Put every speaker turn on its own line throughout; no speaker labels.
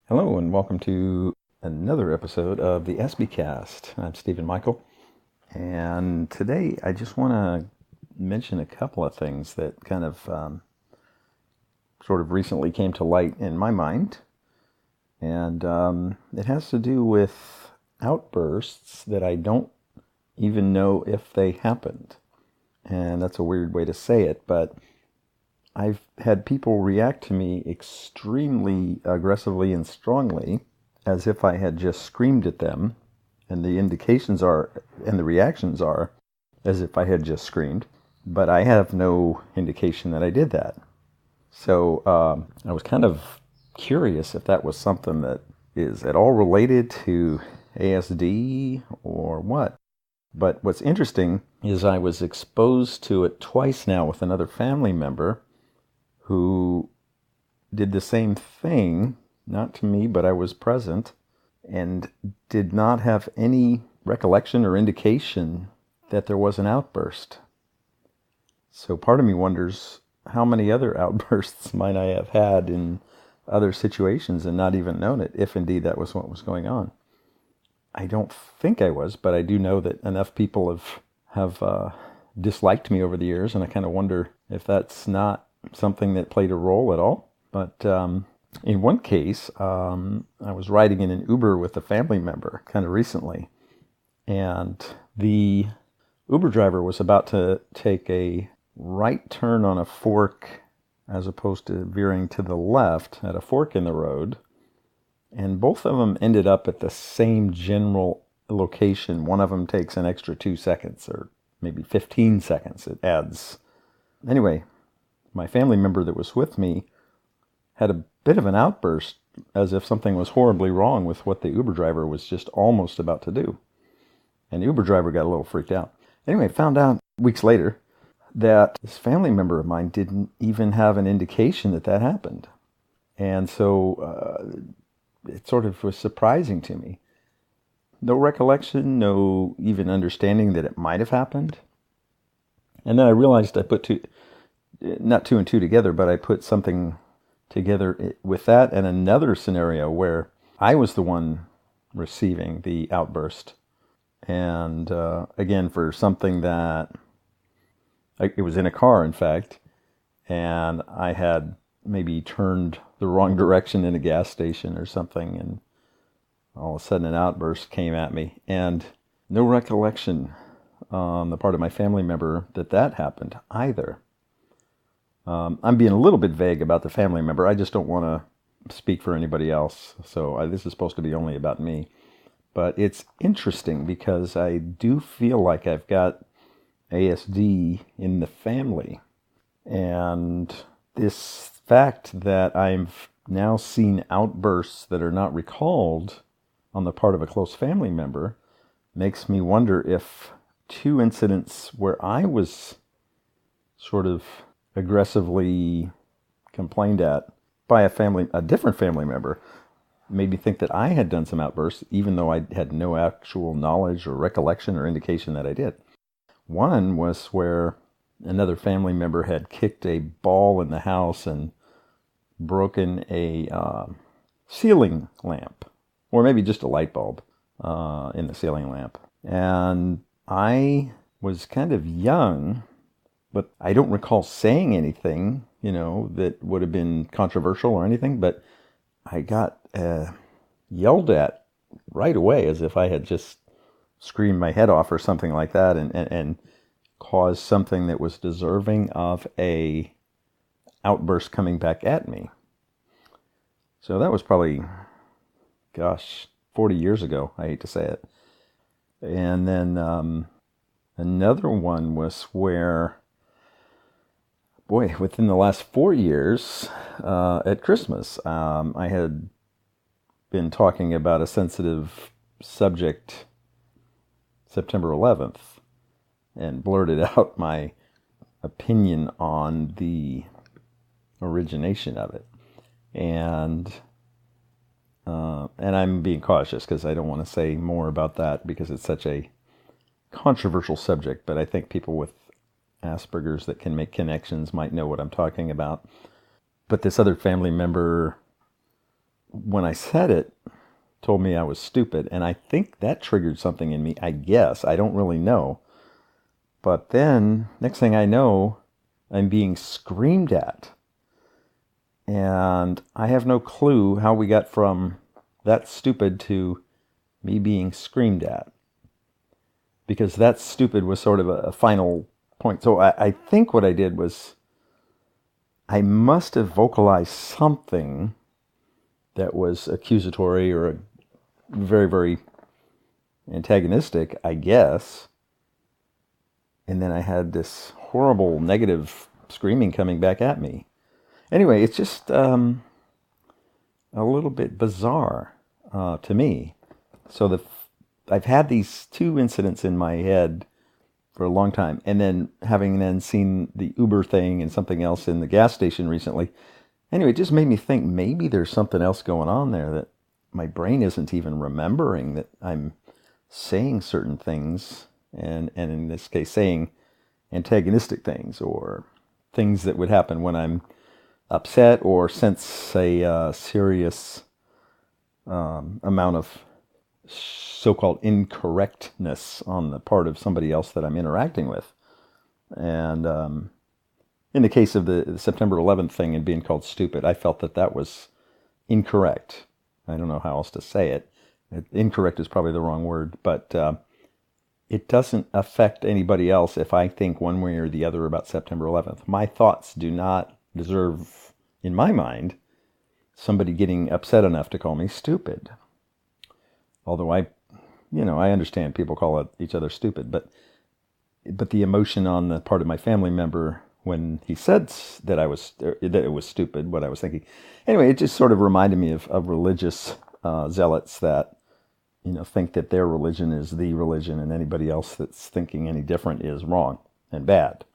Hello and welcome to another episode of the Aspiecast. I'm Stephen Michael, and today I just want to mention a couple of things that kind of sort of recently came to light in my mind, and it has to do with outbursts that I don't even know if they happened. And that's a weird way to say it, but I've had people react to me extremely aggressively and strongly as if I had just screamed at them, and the indications are, and the reactions are, as if I had just screamed, but I have no indication that I did that. So I was kind of curious if that was something that is at all related to ASD or what. But what's interesting is I was exposed to it twice now with another family member who did the same thing, not to me, but I was present, and did not have any recollection or indication that there was an outburst. So part of me wonders how many other outbursts might I have had in other situations and not even known it, if indeed that was what was going on. I don't think I was, but I do know that enough people have disliked me over the years, and I kind of wonder if that's not something that played a role at all. But in one case, I was riding in an Uber with a family member kind of recently, and the Uber driver was about to take a right turn on a fork as opposed to veering to the left at a fork in the road, and both of them ended up at the same general location. One of them takes an extra 2 seconds, or maybe 15 seconds it adds. Anyway, my family member that was with me had a bit of an outburst as if something was horribly wrong with what the Uber driver was just almost about to do. And the Uber driver got a little freaked out. Anyway, found out weeks later that this family member of mine didn't even have an indication that that happened. And so it sort of was surprising to me. No recollection, no even understanding that it might have happened. And then I realized I put not two and two together, but I put something together with that and another scenario where I was the one receiving the outburst. And again, for something that, it was in a car, in fact, and I had maybe turned the wrong direction in a gas station or something, and all of a sudden an outburst came at me, and no recollection on the part of my family member that happened either. I'm being a little bit vague about the family member. I just don't want to speak for anybody else, so this is supposed to be only about me. But it's interesting because I do feel like I've got ASD in the family, and this fact that I've now seen outbursts that are not recalled on the part of a close family member makes me wonder if two incidents where I was sort of aggressively complained at by a different family member, made me think that I had done some outbursts, even though I had no actual knowledge or recollection or indication that I did. One was where another family member had kicked a ball in the house and broken a ceiling lamp, or maybe just a light bulb in the ceiling lamp. And I was kind of young, but I don't recall saying anything, that would have been controversial or anything, but I got yelled at right away as if I had just screamed my head off or something like that, and caused something that was deserving of a outburst coming back at me. So that was probably, 40 years ago. I hate to say it. And then another one was where, within the last 4 years, at Christmas, I had been talking about a sensitive subject September 11th and blurted out my opinion on the origination of it. And I'm being cautious because I don't want to say more about that because it's such a controversial subject, but I think people with Asperger's that can make connections might know what I'm talking about. But this other family member when I said it, told me I was stupid. And I think that triggered something in me, I guess. I don't really know. But then, next thing I know, I'm being screamed at. And I have no clue how we got from that's stupid to me being screamed at. Because that's stupid was sort of a final point. So I think what I did was I must have vocalized something that was accusatory or very, very antagonistic, I guess. And then I had this horrible negative screaming coming back at me. Anyway, it's just a little bit bizarre to me. So I've had these two incidents in my head for a long time, and then having seen the Uber thing and something else in the gas station recently. Anyway, it just made me think maybe there's something else going on there that my brain isn't even remembering, that I'm saying certain things, and in this case saying antagonistic things or things that would happen when I'm upset or sense a serious amount of so-called incorrectness on the part of somebody else that I'm interacting with. And in the case of the September 11th thing and being called stupid, I felt that was incorrect. I don't know how else to say it. Incorrect is probably the wrong word, but it doesn't affect anybody else if I think one way or the other about September 11th. My thoughts do not deserve, in my mind, somebody getting upset enough to call me stupid. Although I understand people call each other stupid, but the emotion on the part of my family member when he said that it was stupid, what I was thinking. Anyway, it just sort of reminded me of religious zealots that think that their religion is the religion, and anybody else that's thinking any different is wrong and bad.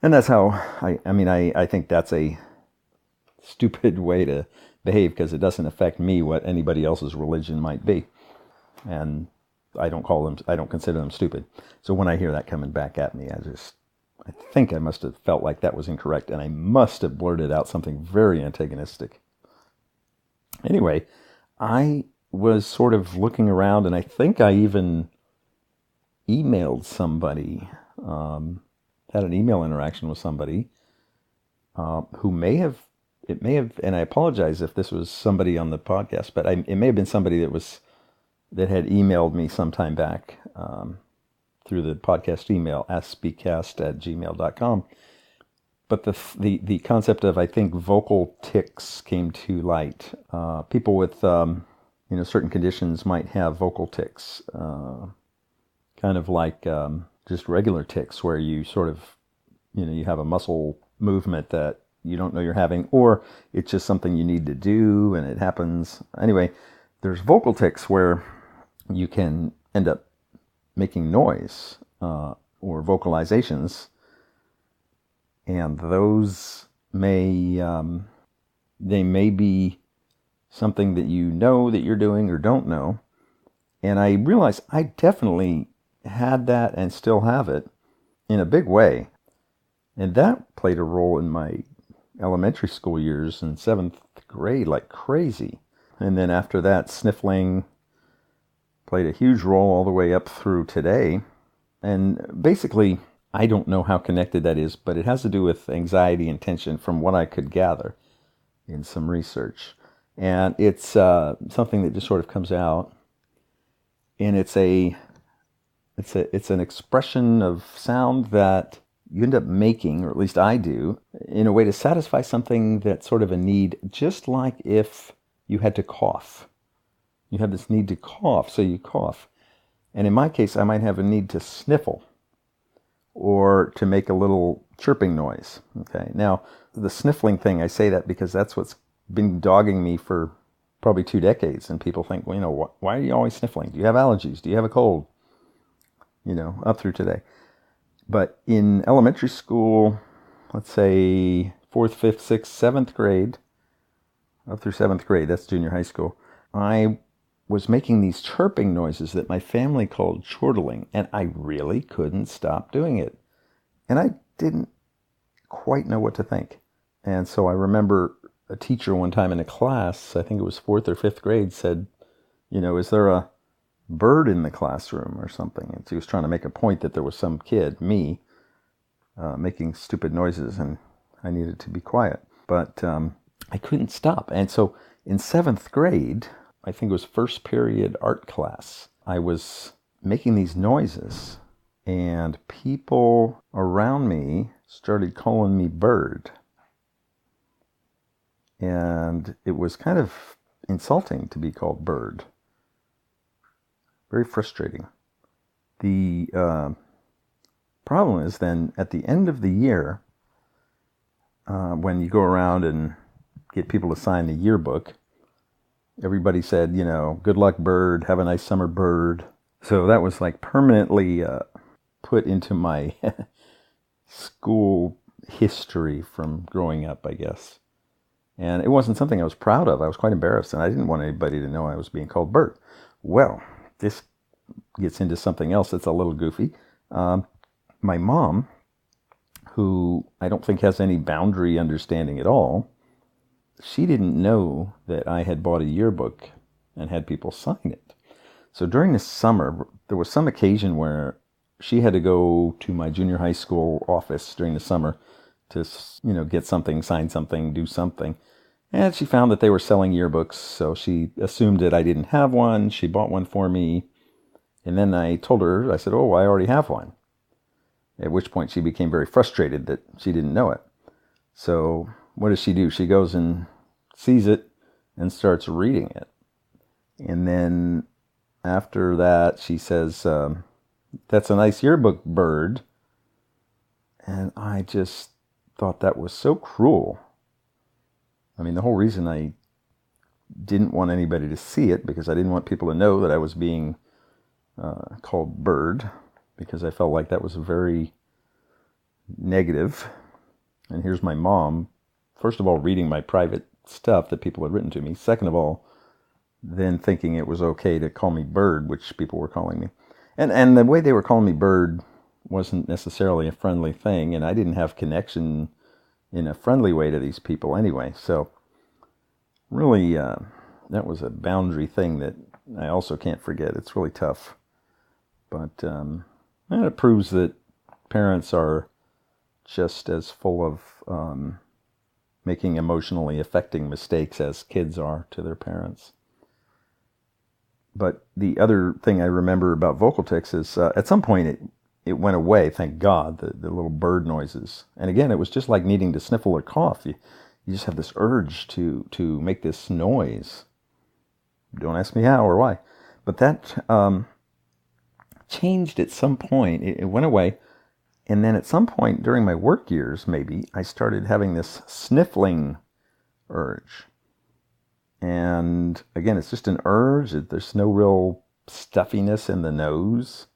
And that's how I think that's a stupid way to behave, because it doesn't affect me what anybody else's religion might be. And I don't consider them stupid. So when I hear that coming back at me, I think I must have felt like that was incorrect, and I must have blurted out something very antagonistic. Anyway, I was sort of looking around, and I think I even emailed somebody, had an email interaction with somebody who may have, and I apologize if this was somebody on the podcast, but it may have been somebody that had emailed me sometime back through the podcast email, aspiecast@gmail.com. But the concept of, I think, vocal tics came to light. People with certain conditions might have vocal tics, kind of like just regular tics, where you sort of, you have a muscle movement that you don't know you're having, or it's just something you need to do and it happens. Anyway, there's vocal tics where you can end up making noise or vocalizations, and those may be something that you know that you're doing or don't know. And I realized I definitely had that and still have it in a big way. And that played a role in my elementary school years in 7th grade like crazy. And then after that, sniffling played a huge role all the way up through today. And basically, I don't know how connected that is, but it has to do with anxiety and tension from what I could gather in some research. And it's something that just sort of comes out, and it's an expression of sound that you end up making, or at least I do, in a way to satisfy something that's sort of a need, just like if you had to cough. You have this need to cough, so you cough. And in my case, I might have a need to sniffle or to make a little chirping noise. Okay. Now, the sniffling thing, I say that because that's what's been dogging me for probably 2 decades. And people think, well, why are you always sniffling? Do you have allergies? Do you have a cold? Up through today. But in elementary school, let's say 4th, 5th, 6th, 7th grade, up through 7th grade, that's junior high school, I was making these chirping noises that my family called chortling, and I really couldn't stop doing it. And I didn't quite know what to think. And so I remember a teacher one time in a class, I think it was 4th or 5th grade, said, is there a bird in the classroom or something? And she was trying to make a point that there was some kid, me, making stupid noises, and I needed to be quiet. But I couldn't stop. And so in 7th grade, I think it was first period art class, I was making these noises, and people around me started calling me bird. And it was kind of insulting to be called bird. Very frustrating. The problem is then at the end of the year, when you go around and get people to sign the yearbook, everybody said, good luck, bird, have a nice summer, bird. So that was like permanently put into my school history from growing up, I guess. And it wasn't something I was proud of. I was quite embarrassed, and I didn't want anybody to know I was being called bird. Well, this gets into something else that's a little goofy. My mom, who I don't think has any boundary understanding at all, she didn't know that I had bought a yearbook and had people sign it. So during the summer, there was some occasion where she had to go to my junior high school office during the summer to, get something, sign something, do something. And she found that they were selling yearbooks, so she assumed that I didn't have one. She bought one for me. And then I told her, I said, I already have one. At which point she became very frustrated that she didn't know it. So what does she do? She goes and sees it and starts reading it. And then after that, she says, that's a nice yearbook, bird. And I just thought that was so cruel. I mean, the whole reason I didn't want anybody to see it, because I didn't want people to know that I was being called bird, because I felt like that was very negative. And here's my mom, first of all, reading my private stuff that people had written to me. Second of all, then thinking it was okay to call me bird, which people were calling me. And the way they were calling me bird wasn't necessarily a friendly thing, and I didn't have connection in a friendly way to these people anyway. So really, that was a boundary thing that I also can't forget. It's really tough. But it proves that parents are just as full of making emotionally affecting mistakes as kids are to their parents. But the other thing I remember about vocal tics is at some point it went away, thank God, the little bird noises. And again, it was just like needing to sniffle or cough. You just have this urge to make this noise. Don't ask me how or why. But that changed at some point. It went away. And then at some point during my work years, maybe, I started having this sniffling urge. And again, it's just an urge. There's no real stuffiness in the nose.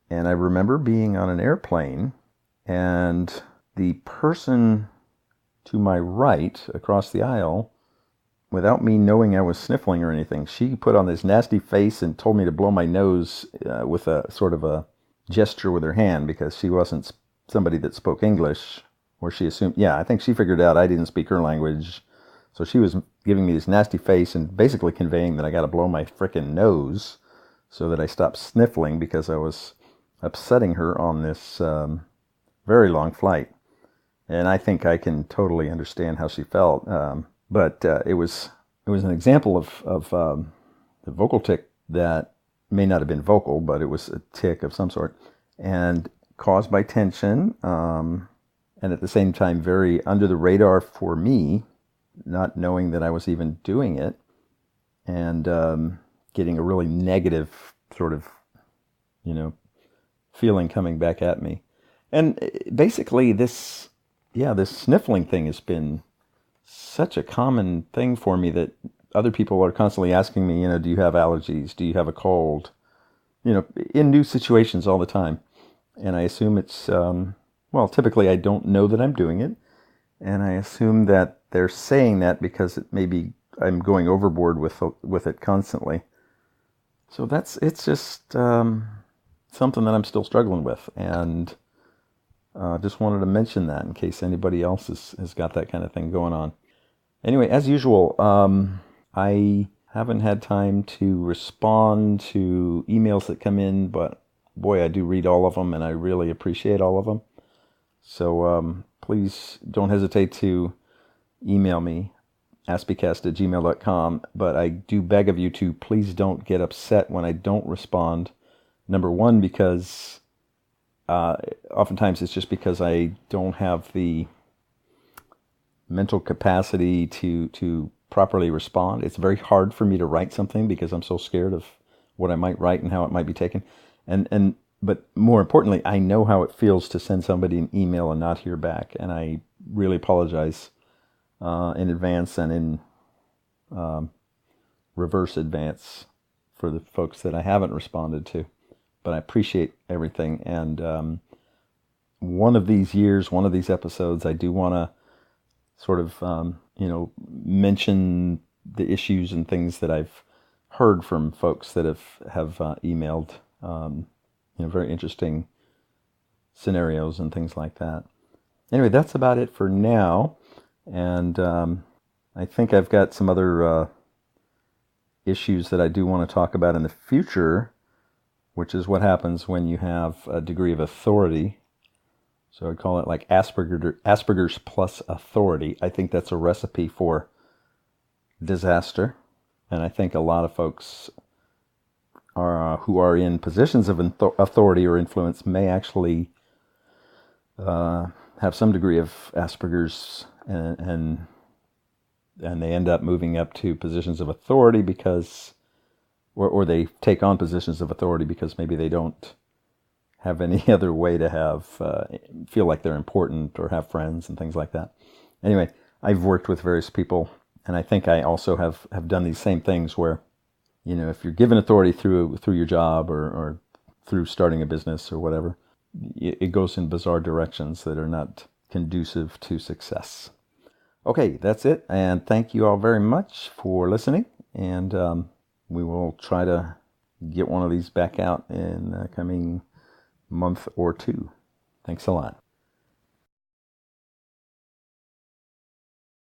And I remember being on an airplane, and the person to my right across the aisle, without me knowing I was sniffling or anything, she put on this nasty face and told me to blow my nose with a sort of a gesture with her hand, because she wasn't somebody that spoke English, or she assumed, I think she figured out I didn't speak her language. So she was giving me this nasty face and basically conveying that I got to blow my frickin' nose so that I stopped sniffling, because I was upsetting her on this very long flight. And I think I can totally understand how she felt. But it was an example of the vocal tic that may not have been vocal, but it was a tic of some sort, and caused by tension, and at the same time very under the radar for me, not knowing that I was even doing it, and getting a really negative sort of, feeling coming back at me. And basically this sniffling thing has been such a common thing for me that other people are constantly asking me, do you have allergies? Do you have a cold? In new situations all the time. And I assume it's, typically I don't know that I'm doing it. And I assume that they're saying that because maybe I'm going overboard with it constantly. So it's just something that I'm still struggling with. And just wanted to mention that in case anybody else has got that kind of thing going on. Anyway, as usual, I haven't had time to respond to emails that come in, but boy, I do read all of them, and I really appreciate all of them. So please don't hesitate to email me, aspiecast@gmail.com, but I do beg of you to please don't get upset when I don't respond. Number one, because oftentimes it's just because I don't have the mental capacity to properly respond. It's very hard for me to write something because I'm so scared of what I might write and how it might be taken. But more importantly, I know how it feels to send somebody an email and not hear back, and I really apologize in advance and in reverse advance for the folks that I haven't responded to. But I appreciate everything, and one of these years, one of these episodes, I do want to sort of mention the issues and things that I've heard from folks that have emailed, very interesting scenarios and things like that. Anyway, that's about it for now, and I think I've got some other issues that I do want to talk about in the future, which is what happens when you have a degree of authority. So I'd call it like Asperger's plus authority. I think that's a recipe for disaster. And I think a lot of folks who are in positions of authority or influence may actually have some degree of Asperger's, and they end up moving up to positions of authority because, or they take on positions of authority because maybe they don't have any other way to feel like they're important or have friends and things like that. Anyway, I've worked with various people, and I think I also have done these same things where, if you're given authority through your job or through starting a business or whatever, it goes in bizarre directions that are not conducive to success. Okay, that's it, and thank you all very much for listening, and we will try to get one of these back out in the coming month or two. Thanks a lot.